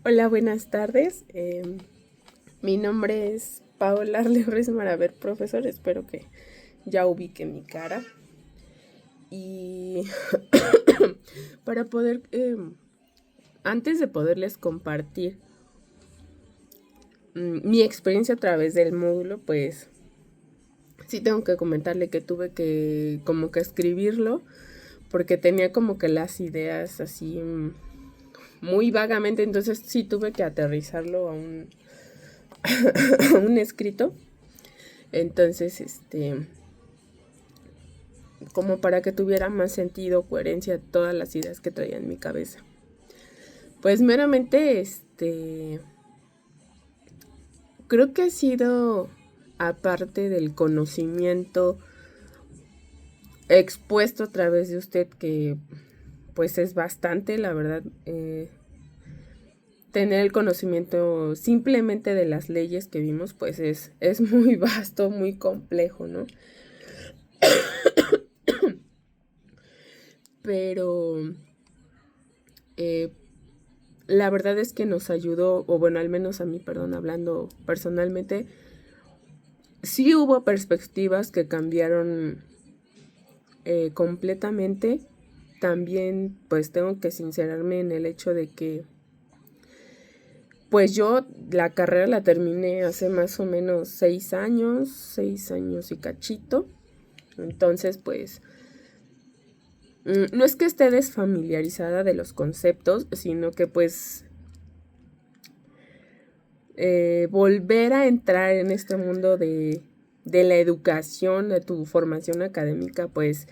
Hola, buenas tardes. Mi nombre es Paola Arleures Maraver, profesor. Espero que ya ubique mi cara. Y para poder, antes de poderles compartir mi experiencia a través del módulo, pues sí tengo que comentarle que tuve que como que escribirlo porque tenía como que las ideas así muy vagamente, entonces sí tuve que aterrizarlo a un escrito. Entonces, como para que tuviera más sentido, coherencia todas las ideas que traía en mi cabeza. Pues meramente, creo que ha sido, aparte del conocimiento expuesto a través de usted, que pues es bastante, la verdad, tener el conocimiento simplemente de las leyes que vimos, pues es muy vasto, muy complejo, ¿no? Pero eh, la verdad es que nos ayudó, o bueno, al menos a mí, perdón, hablando personalmente, sí hubo perspectivas que cambiaron completamente. También pues tengo que sincerarme en el hecho de que pues yo la carrera la terminé hace más o menos 6 años y cachito. Entonces pues no es que esté desfamiliarizada de los conceptos, sino que pues volver a entrar en este mundo de la educación, de tu formación académica, pues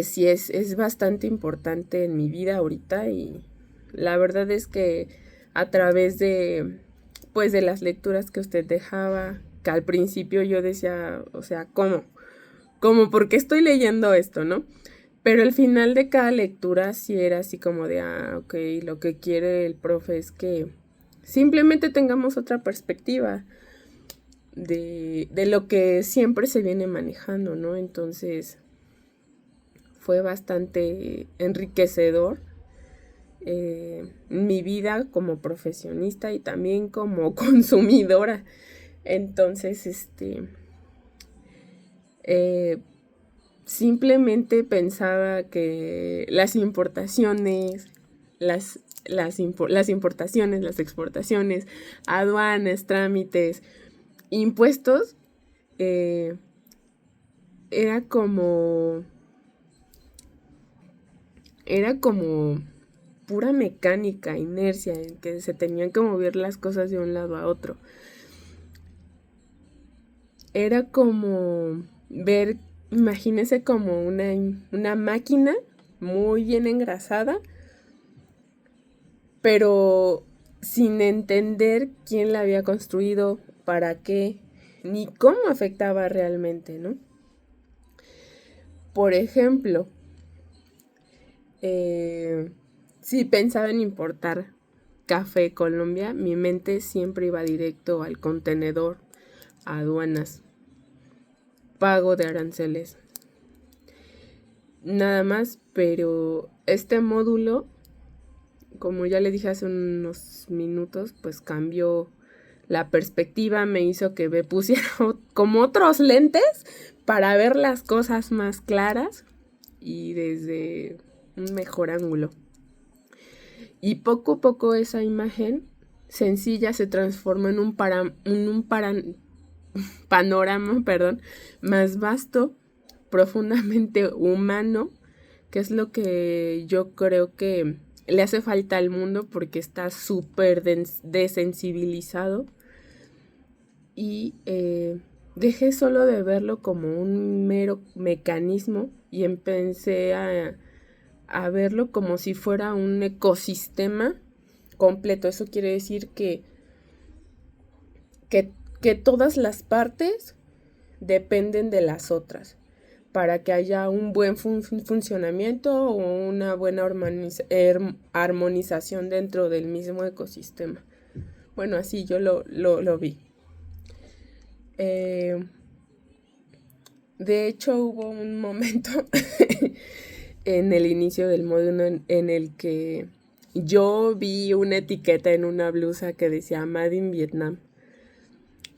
sí es bastante importante en mi vida ahorita y la verdad es que a través pues de las lecturas que usted dejaba, que al principio yo decía, o sea, ¿cómo? ¿Por qué estoy leyendo esto, no? Pero al final de cada lectura sí era así como de, ok, lo que quiere el profe es que simplemente tengamos otra perspectiva de lo que siempre se viene manejando, ¿no? Entonces fue bastante enriquecedor mi vida como profesionista y también como consumidora. Entonces, eh, simplemente pensaba que las importaciones, las importaciones, las exportaciones, aduanas, trámites, impuestos, eh, era como, era como pura mecánica, inercia, en que se tenían que mover las cosas de un lado a otro. Era como ver, imagínese como una máquina muy bien engrasada, pero sin entender quién la había construido, para qué, ni cómo afectaba realmente, ¿no? Por ejemplo, eh, si pensaba en importar café Colombia, mi mente siempre iba directo al contenedor, a aduanas, pago de aranceles, nada más, pero este módulo, como ya le dije hace unos minutos, pues cambió la perspectiva, me hizo que me pusiera como otros lentes para ver las cosas más claras y desde un mejor ángulo. Y poco a poco esa imagen sencilla se transforma en un panorama, perdón, más vasto, profundamente humano, que es lo que yo creo que le hace falta al mundo porque está súper desensibilizado y dejé solo de verlo como un mero mecanismo y empecé a verlo como si fuera un ecosistema completo. Eso quiere decir que, que todas las partes dependen de las otras para que haya un buen funcionamiento o una buena armonización dentro del mismo ecosistema. Bueno, así yo lo vi. Eh, de hecho, hubo un momento en el inicio del módulo en el que yo vi una etiqueta en una blusa que decía Made in Vietnam.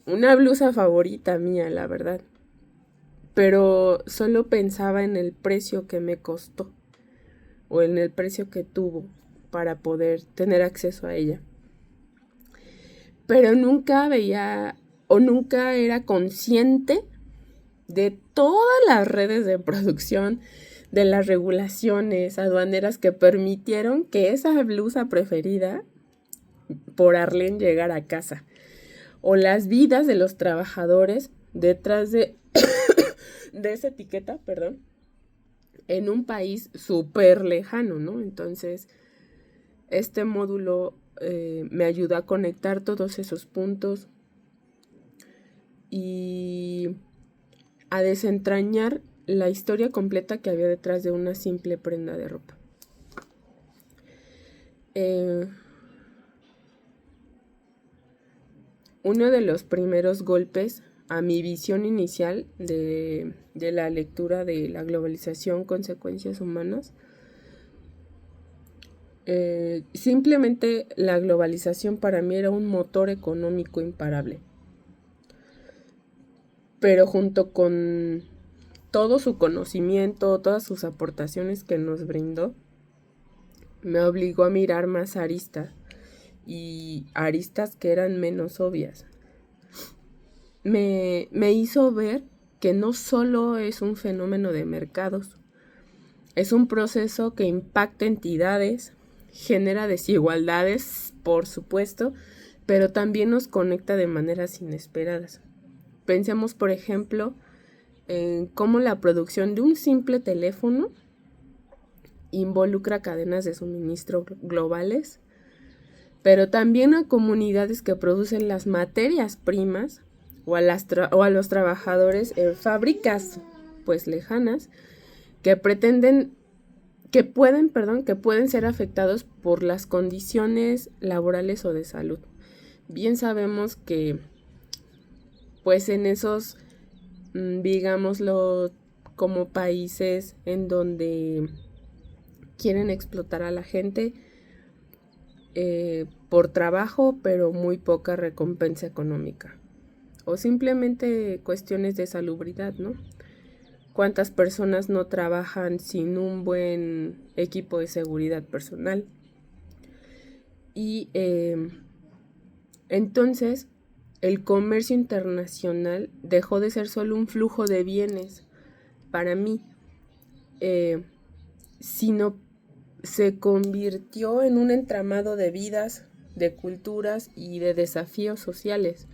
Una blusa favorita mía, la verdad. Pero solo pensaba en el precio que me costó o en el precio que tuvo para poder tener acceso a ella. Pero nunca veía o nunca era consciente de todas las redes de producción, de las regulaciones aduaneras que permitieron que esa blusa preferida por Arlene llegara a casa, o las vidas de los trabajadores detrás de esa etiqueta, perdón, en un país súper lejano, ¿no? Entonces, este módulo me ayuda a conectar todos esos puntos y a desentrañar la historia completa que había detrás de una simple prenda de ropa. Uno de los primeros golpes a mi visión inicial de la lectura de la globalización, consecuencias humanas, simplemente la globalización para mí era un motor económico imparable. Pero junto con todo su conocimiento, todas sus aportaciones que nos brindó, me obligó a mirar más aristas y aristas que eran menos obvias. Me hizo ver que no solo es un fenómeno de mercados, es un proceso que impacta entidades, genera desigualdades, por supuesto, pero también nos conecta de maneras inesperadas. Pensemos, por ejemplo, en cómo la producción de un simple teléfono involucra cadenas de suministro globales, pero también a comunidades que producen las materias primas o a los trabajadores en fábricas pues lejanas que pueden ser afectados por las condiciones laborales o de salud. Bien sabemos que pues en esos, digámoslo, como países en donde quieren explotar a la gente por trabajo, pero muy poca recompensa económica. O simplemente cuestiones de salubridad, ¿no? ¿Cuántas personas no trabajan sin un buen equipo de seguridad personal? Y entonces el comercio internacional dejó de ser solo un flujo de bienes para mí, sino se convirtió en un entramado de vidas, de culturas y de desafíos sociales.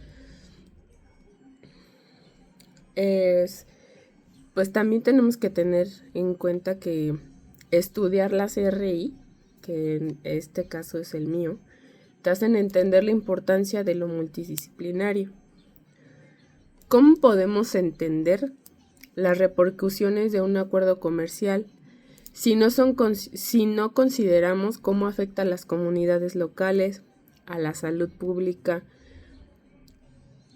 Pues también tenemos que tener en cuenta que estudiar la CRI, que en este caso es el mío, te hacen entender la importancia de lo multidisciplinario. ¿Cómo podemos entender las repercusiones de un acuerdo comercial si no consideramos cómo afecta a las comunidades locales, a la salud pública,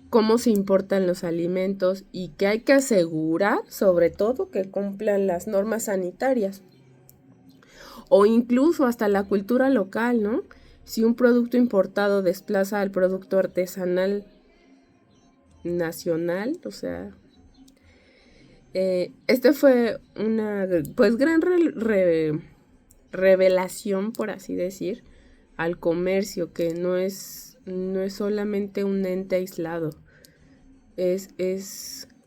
cómo se importan los alimentos y que hay que asegurar, sobre todo, que cumplan las normas sanitarias? O incluso hasta la cultura local, ¿no? Si un producto importado desplaza al producto artesanal nacional, o sea, este fue una pues gran revelación, por así decir, al comercio, que no es solamente un ente aislado.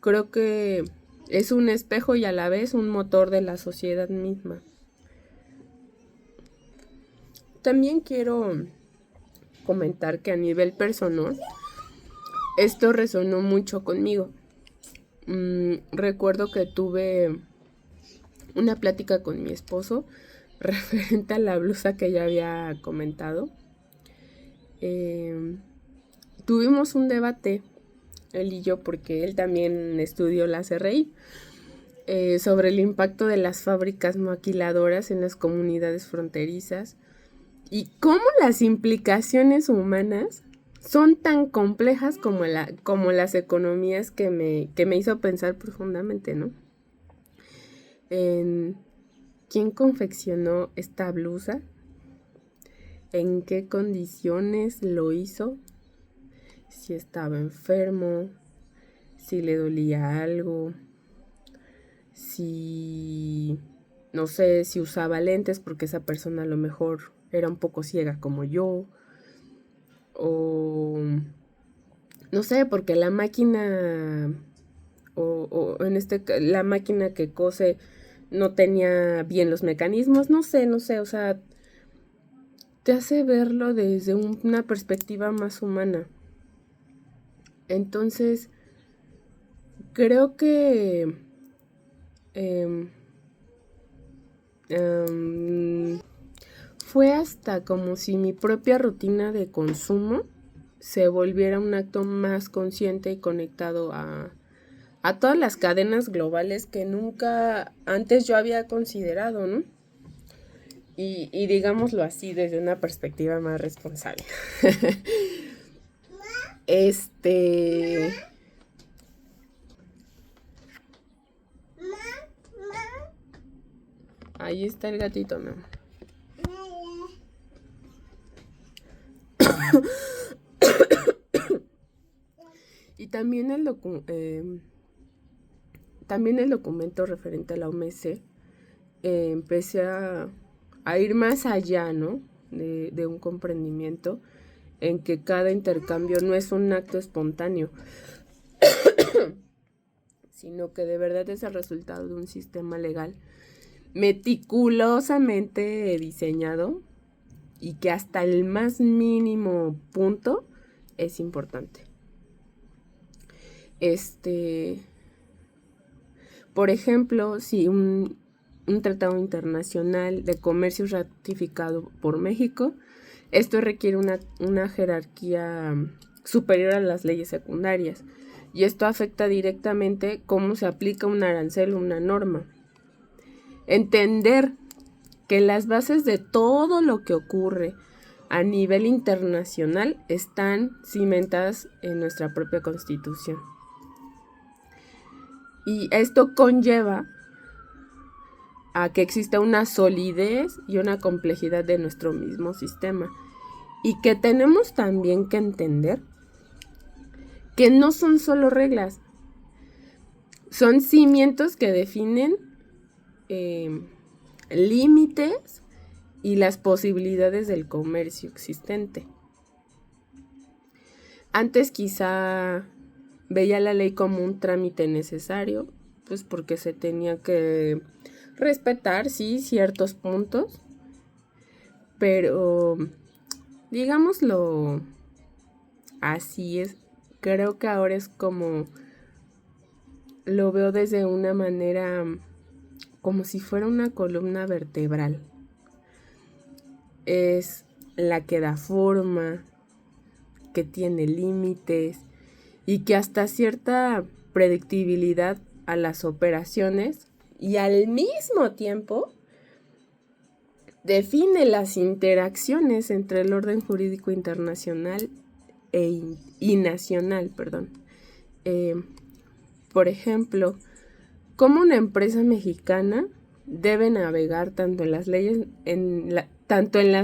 Creo que es un espejo y a la vez un motor de la sociedad misma. También quiero comentar que a nivel personal esto resonó mucho conmigo. Recuerdo que tuve una plática con mi esposo referente a la blusa que ya había comentado. Tuvimos un debate, él y yo, porque él también estudió la CRI, sobre el impacto de las fábricas maquiladoras en las comunidades fronterizas y cómo las implicaciones humanas son tan complejas como las economías que me hizo pensar profundamente, ¿no? En quién confeccionó esta blusa, en qué condiciones lo hizo, si estaba enfermo, si le dolía algo, si, no sé, si usaba lentes porque esa persona a lo mejor era un poco ciega como yo, o no sé, porque la máquina, la máquina que cose no tenía bien los mecanismos, no sé, o sea, te hace verlo desde una perspectiva más humana. Entonces, creo que em, fue hasta como si mi propia rutina de consumo se volviera un acto más consciente y conectado a todas las cadenas globales que nunca antes yo había considerado, ¿no? Y digámoslo así, desde una perspectiva más responsable. Ahí está el gatito, mi amor. Y también también el documento referente a la OMS, empecé a ir más allá, ¿no? De un comprendimiento en que cada intercambio no es un acto espontáneo, sino que de verdad es el resultado de un sistema legal meticulosamente diseñado y que hasta el más mínimo punto es importante. Por ejemplo, si un tratado internacional de comercio es ratificado por México, esto requiere una jerarquía superior a las leyes secundarias, y esto afecta directamente cómo se aplica un arancel o una norma. Entender que las bases de todo lo que ocurre a nivel internacional están cimentadas en nuestra propia Constitución. Y esto conlleva a que exista una solidez y una complejidad de nuestro mismo sistema. Y que tenemos también que entender que no son solo reglas, son cimientos que definen límites y las posibilidades del comercio existente. Antes quizá veía la ley como un trámite necesario, pues porque se tenía que respetar, sí, ciertos puntos, pero digámoslo así, creo que ahora es como, lo veo desde una manera como si fuera una columna vertebral. Es la que da forma, que tiene límites y que hasta cierta predictibilidad a las operaciones, y al mismo tiempo define las interacciones entre el orden jurídico internacional y nacional, perdón. Por ejemplo, cómo una empresa mexicana debe navegar tanto en las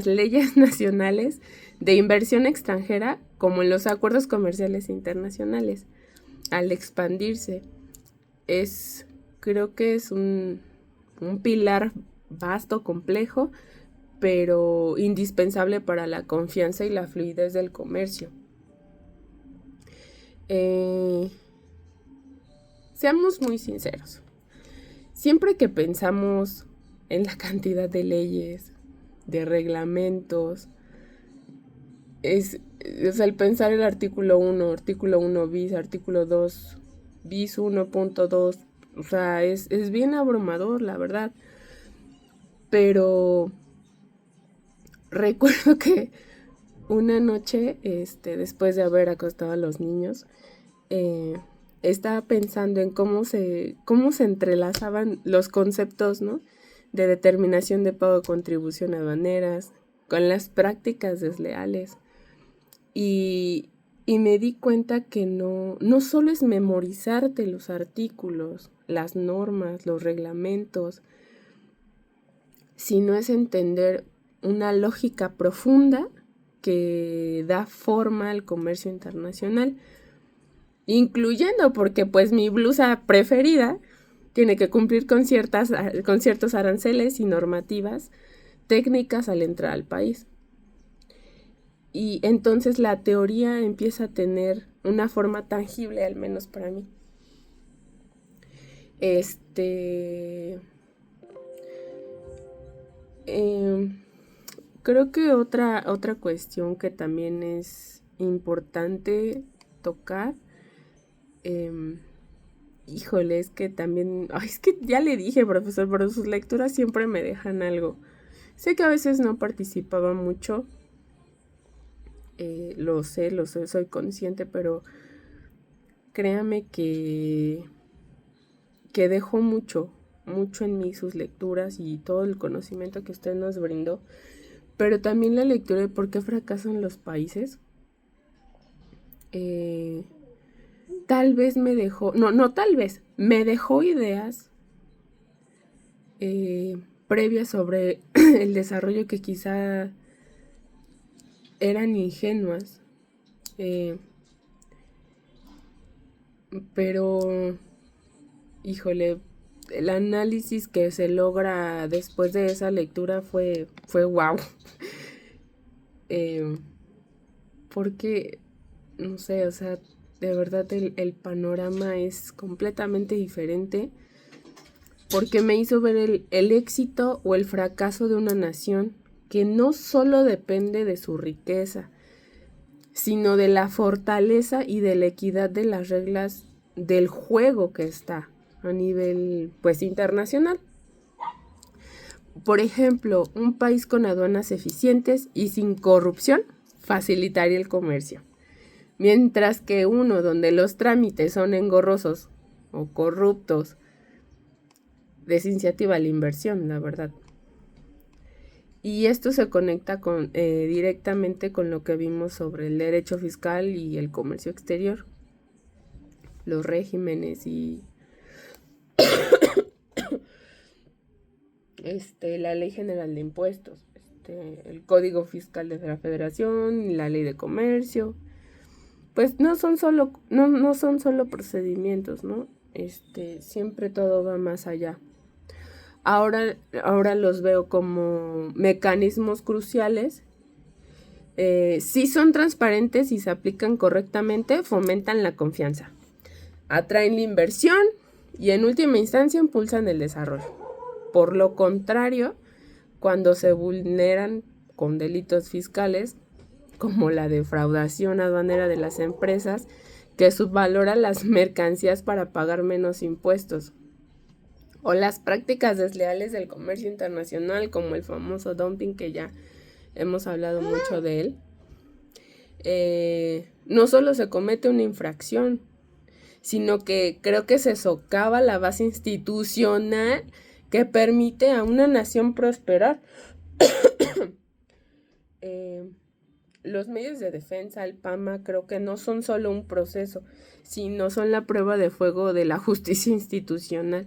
leyes nacionales de inversión extranjera como en los acuerdos comerciales internacionales. Al expandirse, creo que es un pilar vasto, complejo, pero indispensable para la confianza y la fluidez del comercio. Seamos muy sinceros. Siempre que pensamos en la cantidad de leyes, de reglamentos, el pensar el artículo 1 bis, artículo 2 bis 1.2, o sea, es bien abrumador, la verdad. Pero recuerdo que una noche, después de haber acostado a los niños, estaba pensando en cómo se entrelazaban los conceptos, ¿no?, de determinación de pago de contribución aduaneras con las prácticas desleales. Y me di cuenta que no solo es memorizarte los artículos, las normas, los reglamentos, sino es entender una lógica profunda que da forma al comercio internacional, incluyendo porque pues mi blusa preferida tiene que cumplir con ciertos aranceles y normativas técnicas al entrar al país. Y entonces la teoría empieza a tener una forma tangible, al menos para mí. Creo que otra cuestión que también es importante tocar, híjole, es que también, es que ya le dije, profesor, pero sus lecturas siempre me dejan algo. Sé que a veces no participaba mucho, lo sé, soy consciente, pero créame que dejó mucho en mí sus lecturas y todo el conocimiento que usted nos brindó, pero también la lectura de por qué fracasan los países. Tal vez me dejó, tal vez, me dejó ideas previas sobre el desarrollo que quizá eran ingenuas, pero, híjole, el análisis que se logra después de esa lectura fue wow. Porque, no sé, o sea, de verdad el panorama es completamente diferente, porque me hizo ver el éxito o el fracaso de una nación que no solo depende de su riqueza, sino de la fortaleza y de la equidad de las reglas del juego que está a nivel, pues, internacional. Por ejemplo, un país con aduanas eficientes y sin corrupción facilitaría el comercio, mientras que uno donde los trámites son engorrosos o corruptos desincentiva la inversión, la verdad. Y esto se conecta directamente con lo que vimos sobre el derecho fiscal y el comercio exterior, los regímenes y la Ley General de Impuestos, el Código Fiscal de la Federación, la Ley de Comercio. Pues no son solo procedimientos, ¿no? Siempre todo va más allá. Ahora los veo como mecanismos cruciales. Si son transparentes y se aplican correctamente, fomentan la confianza, atraen la inversión y en última instancia impulsan el desarrollo. Por lo contrario, cuando se vulneran con delitos fiscales, como la defraudación aduanera de las empresas, que subvalora las mercancías para pagar menos impuestos, o las prácticas desleales del comercio internacional, como el famoso dumping, que ya hemos hablado mucho de él, no solo se comete una infracción, sino que creo que se socava la base institucional que permite a una nación prosperar. Los medios de defensa, el PAMA, creo que no son solo un proceso, sino son la prueba de fuego de la justicia institucional,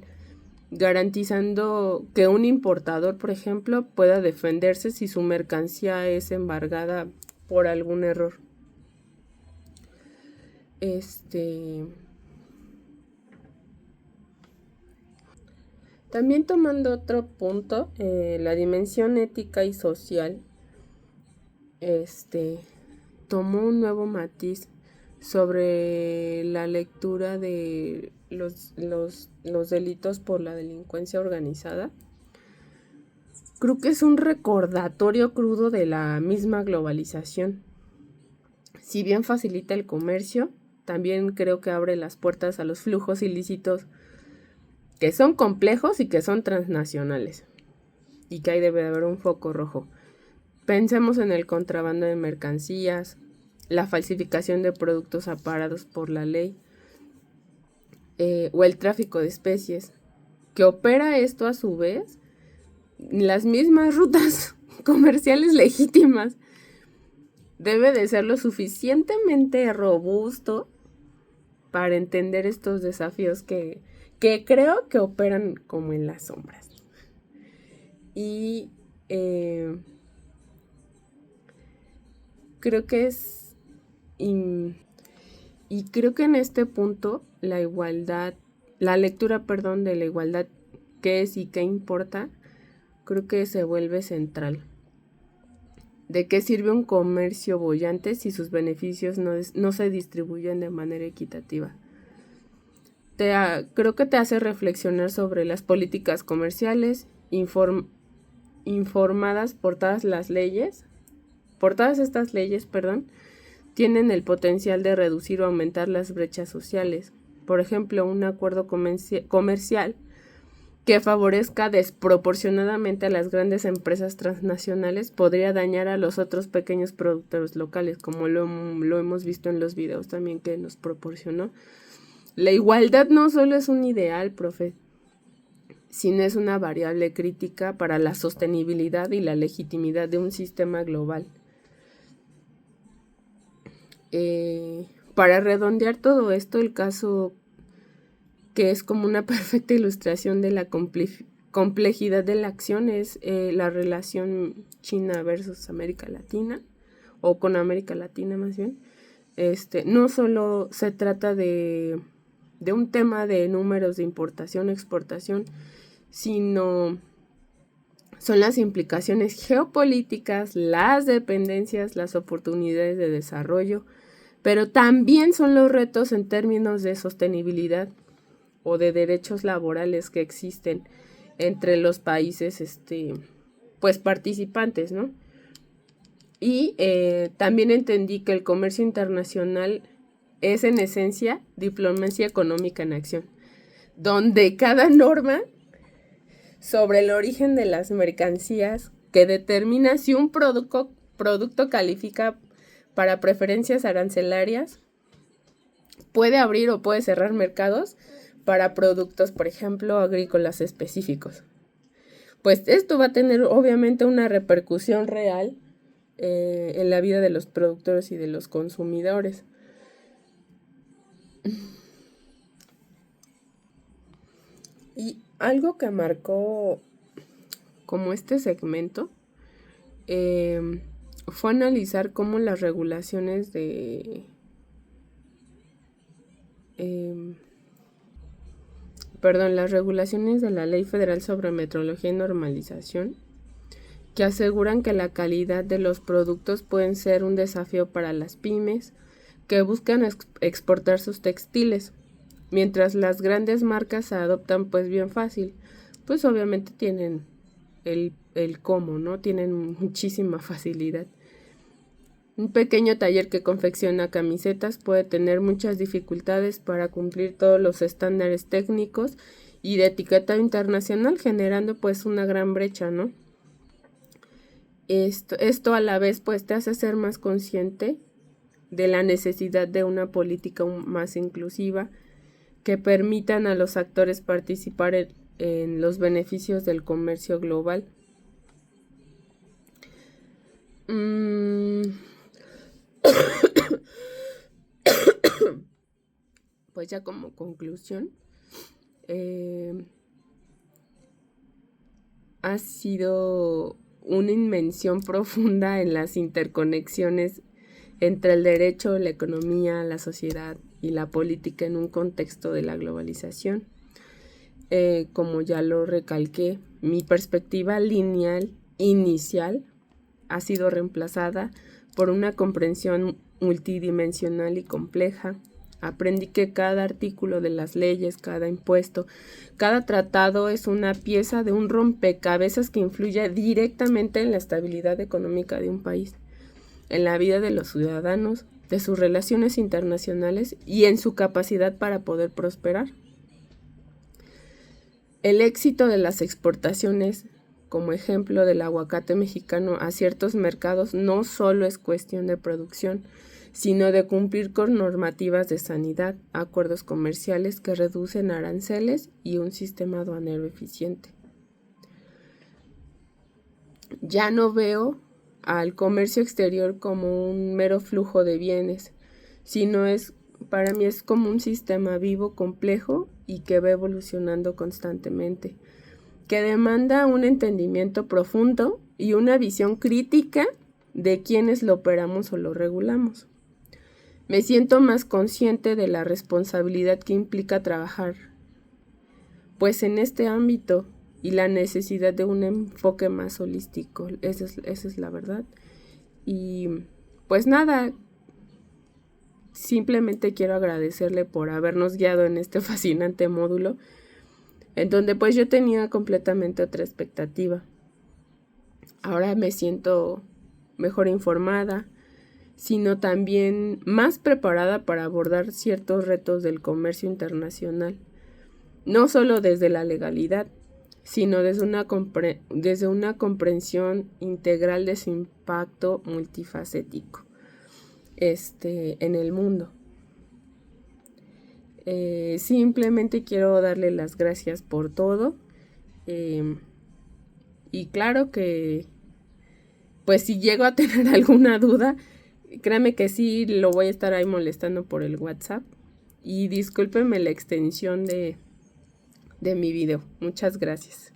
garantizando que un importador, por ejemplo, pueda defenderse si su mercancía es embargada por algún error. También tomando otro punto, la dimensión ética y social, tomó un nuevo matiz sobre la lectura de los delitos por la delincuencia organizada. Creo que es un recordatorio crudo de la misma globalización. Si bien facilita el comercio, también creo que abre las puertas a los flujos ilícitos que son complejos y que son transnacionales, y que ahí debe haber un foco rojo. Pensemos en el contrabando de mercancías, la falsificación de productos amparados por la ley, o el tráfico de especies, que opera esto a su vez las mismas rutas comerciales legítimas. Debe de ser lo suficientemente robusto para entender estos desafíos que creo que operan como en las sombras. Y creo que es... Y creo que en este punto la lectura, de la igualdad, qué es y qué importa, creo que se vuelve central. ¿De qué sirve un comercio boyante si sus beneficios no se distribuyen de manera equitativa? Creo que te hace reflexionar sobre las políticas comerciales informadas por todas estas leyes, tienen el potencial de reducir o aumentar las brechas sociales. Por ejemplo, un acuerdo comercial que favorezca desproporcionadamente a las grandes empresas transnacionales podría dañar a los otros pequeños productores locales, como lo hemos visto en los videos también que nos proporcionó. La igualdad no solo es un ideal, profe, sino es una variable crítica para la sostenibilidad y la legitimidad de un sistema global. Para redondear todo esto, el caso que es como una perfecta ilustración de la complejidad de la acción es la relación China versus América Latina, o con América Latina más bien. No solo se trata de un tema de números de importación, exportación, sino son las implicaciones geopolíticas, las dependencias, las oportunidades de desarrollo, pero también son los retos en términos de sostenibilidad o de derechos laborales que existen entre los países pues participantes, ¿no? Y también entendí que el comercio internacional es en esencia diplomacia económica en acción, donde cada norma sobre el origen de las mercancías que determina si un producto califica para preferencias arancelarias puede abrir o puede cerrar mercados para productos, por ejemplo, agrícolas específicos. Pues esto va a tener obviamente una repercusión real en la vida de los productores y de los consumidores. Y algo que marcó como este segmento fue analizar cómo las regulaciones las regulaciones de la Ley Federal sobre Metrología y Normalización, que aseguran que la calidad de los productos pueden ser un desafío para las pymes que buscan exportar sus textiles, mientras las grandes marcas se adoptan pues bien fácil, pues obviamente tienen el cómo, ¿no? Tienen muchísima facilidad. Un pequeño taller que confecciona camisetas puede tener muchas dificultades para cumplir todos los estándares técnicos y de etiquetado internacional, generando pues una gran brecha, ¿no? Esto a la vez pues te hace ser más consciente de la necesidad de una política más inclusiva que permitan a los actores participar en los beneficios del comercio global. Pues ya como conclusión, ha sido una inmersión profunda en las interconexiones entre el derecho, la economía, la sociedad y la política en un contexto de la globalización. Como ya lo recalqué, mi perspectiva lineal inicial ha sido reemplazada por una comprensión multidimensional y compleja. Aprendí que cada artículo de las leyes, cada impuesto, cada tratado es una pieza de un rompecabezas que influye directamente en la estabilidad económica de un país, en la vida de los ciudadanos, de sus relaciones internacionales y en su capacidad para poder prosperar. El éxito de las exportaciones, como ejemplo del aguacate mexicano a ciertos mercados, no solo es cuestión de producción, sino de cumplir con normativas de sanidad, acuerdos comerciales que reducen aranceles y un sistema aduanero eficiente. Ya no veo al comercio exterior como un mero flujo de bienes, sino para mí es como un sistema vivo, complejo y que va evolucionando constantemente, que demanda un entendimiento profundo y una visión crítica de quienes lo operamos o lo regulamos. Me siento más consciente de la responsabilidad que implica trabajar, pues en este ámbito y la necesidad de un enfoque más holístico. Esa es la verdad. Y pues nada, simplemente quiero agradecerle por habernos guiado en este fascinante módulo, en donde pues yo tenía completamente otra expectativa. Ahora me siento mejor informada, sino también más preparada para abordar ciertos retos del comercio internacional, no solo desde la legalidad, sino desde una comprensión integral de su impacto multifacético en el mundo. Simplemente quiero darle las gracias por todo, y claro que pues si llego a tener alguna duda, créame que sí lo voy a estar ahí molestando por el WhatsApp. Y discúlpenme la extensión de mi video. Muchas gracias.